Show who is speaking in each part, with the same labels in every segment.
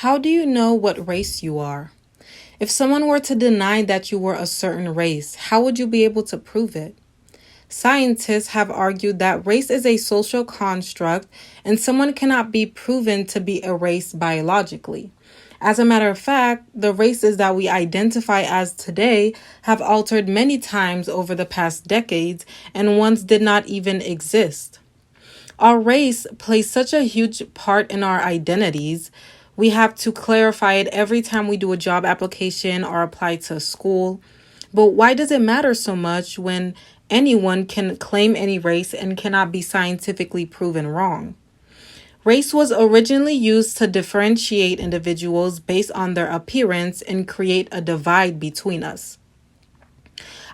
Speaker 1: How do you know what race you are? If someone were to deny that you were a certain race, how would you be able to prove it? Scientists have argued that race is a social construct and someone cannot be proven to be a race biologically. As a matter of fact, the races that we identify as today have altered many times over the past decades and once did not even exist. Our race plays such a huge part in our identities. We have to clarify it every time we do a job application or apply to school. But why does it matter so much when anyone can claim any race and cannot be scientifically proven wrong? Race was originally used to differentiate individuals based on their appearance and create a divide between us.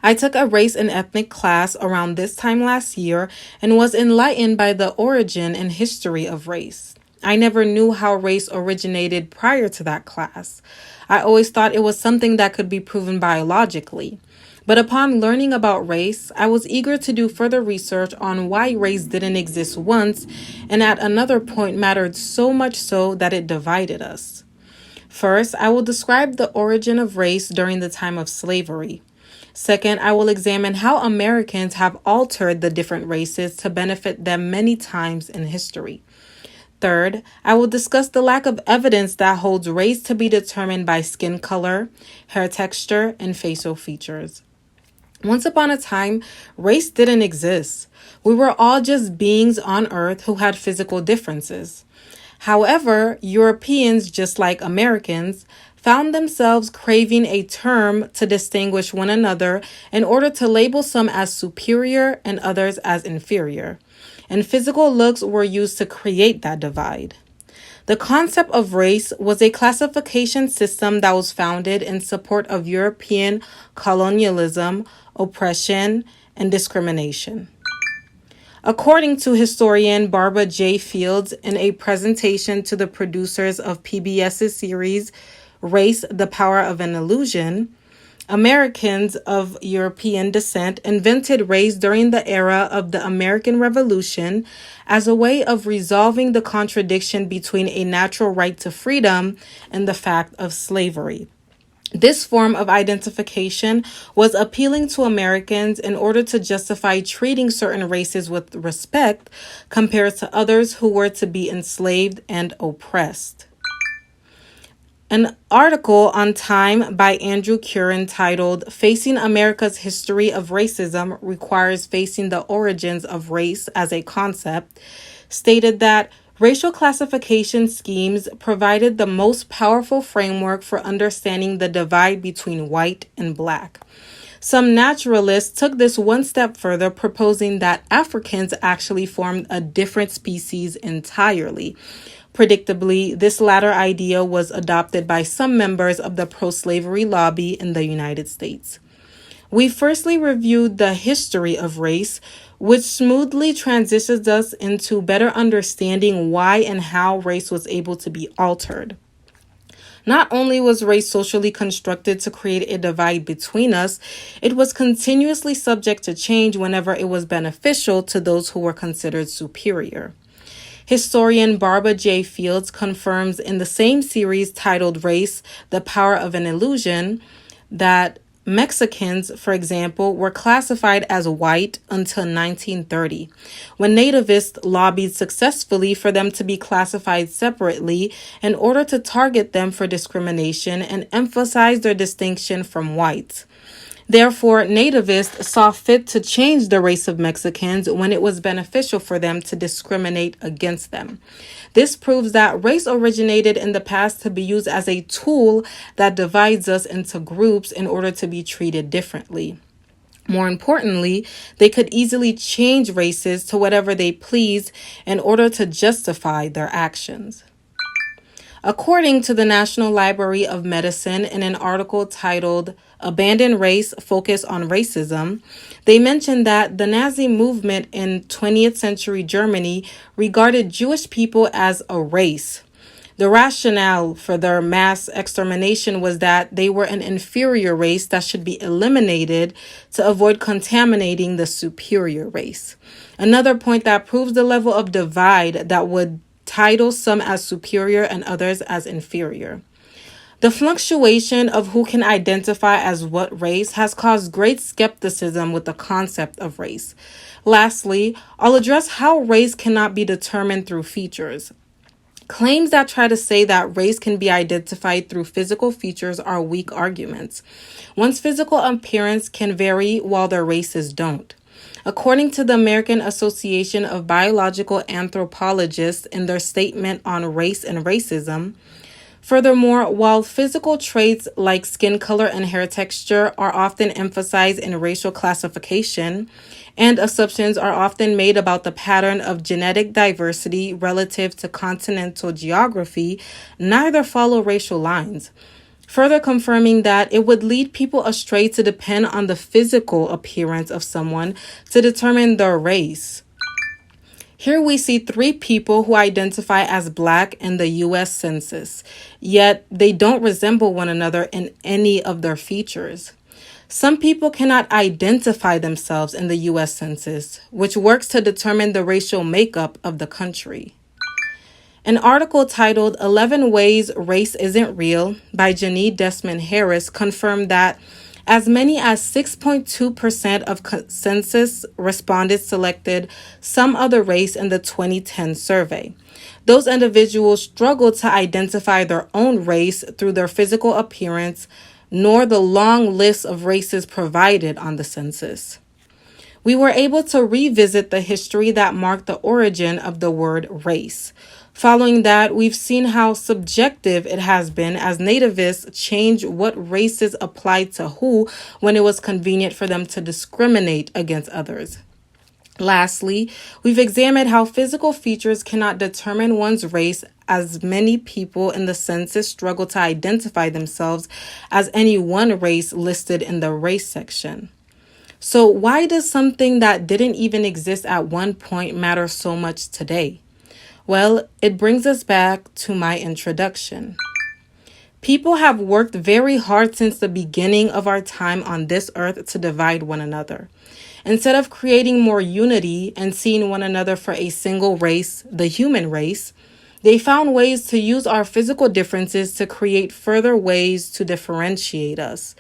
Speaker 1: I took a race and ethnic class around this time last year and was enlightened by the origin and history of race. I never knew how race originated prior to that class. I always thought it was something that could be proven biologically. But upon learning about race, I was eager to do further research on why race didn't exist once and at another point mattered so much so that it divided us. First, I will describe the origin of race during the time of slavery. Second, I will examine how Americans have altered the different races to benefit them many times in history. Third, I will discuss the lack of evidence that holds race to be determined by skin color, hair texture, and facial features. Once upon a time, race didn't exist. We were all just beings on Earth who had physical differences. However, Europeans, just like Americans, found themselves craving a term to distinguish one another in order to label some as superior and others as inferior. And physical looks were used to create that divide. The concept of race was a classification system that was founded in support of European colonialism, oppression, and discrimination. According to historian Barbara J. Fields in a presentation to the producers of PBS's series Race, the Power of an Illusion, Americans of European descent invented race during the era of the American Revolution as a way of resolving the contradiction between a natural right to freedom and the fact of slavery. This form of identification was appealing to Americans in order to justify treating certain races with respect compared to others who were to be enslaved and oppressed. An article on Time by Andrew Curran titled Facing America's History of Racism Requires Facing the Origins of Race as a Concept stated that racial classification schemes provided the most powerful framework for understanding the divide between white and black. Some naturalists took this one step further, proposing that Africans actually formed a different species entirely. Predictably, this latter idea was adopted by some members of the pro-slavery lobby in the United States. We firstly reviewed the history of race, which smoothly transitions us into better understanding why and how race was able to be altered. Not only was race socially constructed to create a divide between us, it was continuously subject to change whenever it was beneficial to those who were considered superior. Historian Barbara J. Fields confirms in the same series titled Race, the Power of an Illusion, that Mexicans, for example, were classified as white until 1930, when nativists lobbied successfully for them to be classified separately in order to target them for discrimination and emphasize their distinction from whites. Therefore, nativists saw fit to change the race of Mexicans when it was beneficial for them to discriminate against them. This proves that race originated in the past to be used as a tool that divides us into groups in order to be treated differently. More importantly, they could easily change races to whatever they please in order to justify their actions. According to the National Library of Medicine, in an article titled Abandon Race, Focus on Racism, they mentioned that the Nazi movement in 20th century Germany regarded Jewish people as a race. The rationale for their mass extermination was that they were an inferior race that should be eliminated to avoid contaminating the superior race. Another point that proves the level of divide that would titles, some as superior and others as inferior. The fluctuation of who can identify as what race has caused great skepticism with the concept of race. Lastly, I'll address how race cannot be determined through features. Claims that try to say that race can be identified through physical features are weak arguments. One's physical appearance can vary while their races don't. According to the American Association of Biological Anthropologists in their statement on race and racism, furthermore, while physical traits like skin color and hair texture are often emphasized in racial classification, and assumptions are often made about the pattern of genetic diversity relative to continental geography, neither follow racial lines, further confirming that it would lead people astray to depend on the physical appearance of someone to determine their race. Here we see 3 people who identify as Black in the U.S. Census, yet they don't resemble one another in any of their features. Some people cannot identify themselves in the U.S. Census, which works to determine the racial makeup of the country. An article titled 11 Ways Race Isn't Real by Janine Desmond Harris confirmed that as many as 6.2% of census respondents selected some other race in the 2010 survey. Those individuals struggled to identify their own race through their physical appearance, nor the long list of races provided on the census. We were able to revisit the history that marked the origin of the word race. Following that, we've seen how subjective it has been as nativists changed what races applied to who when it was convenient for them to discriminate against others. Lastly, we've examined how physical features cannot determine one's race, as many people in the census struggle to identify themselves as any one race listed in the race section. So why does something that didn't even exist at one point matter so much today? Well, it brings us back to my introduction. People have worked very hard since the beginning of our time on this earth to divide one another. Instead of creating more unity and seeing one another for a single race, the human race, they found ways to use our physical differences to create further ways to differentiate us.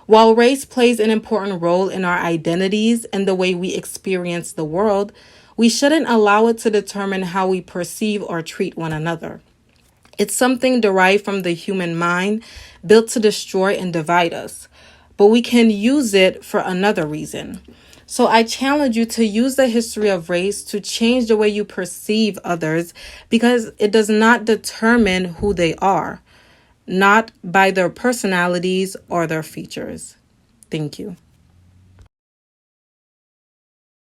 Speaker 1: While race plays an important role in our identities and the way we experience the world, we shouldn't allow it to determine how we perceive or treat one another. It's something derived from the human mind, built to destroy and divide us. But we can use it for another reason. So I challenge you to use the history of race to change the way you perceive others, because it does not determine who they are, not by their personalities or their features. Thank you.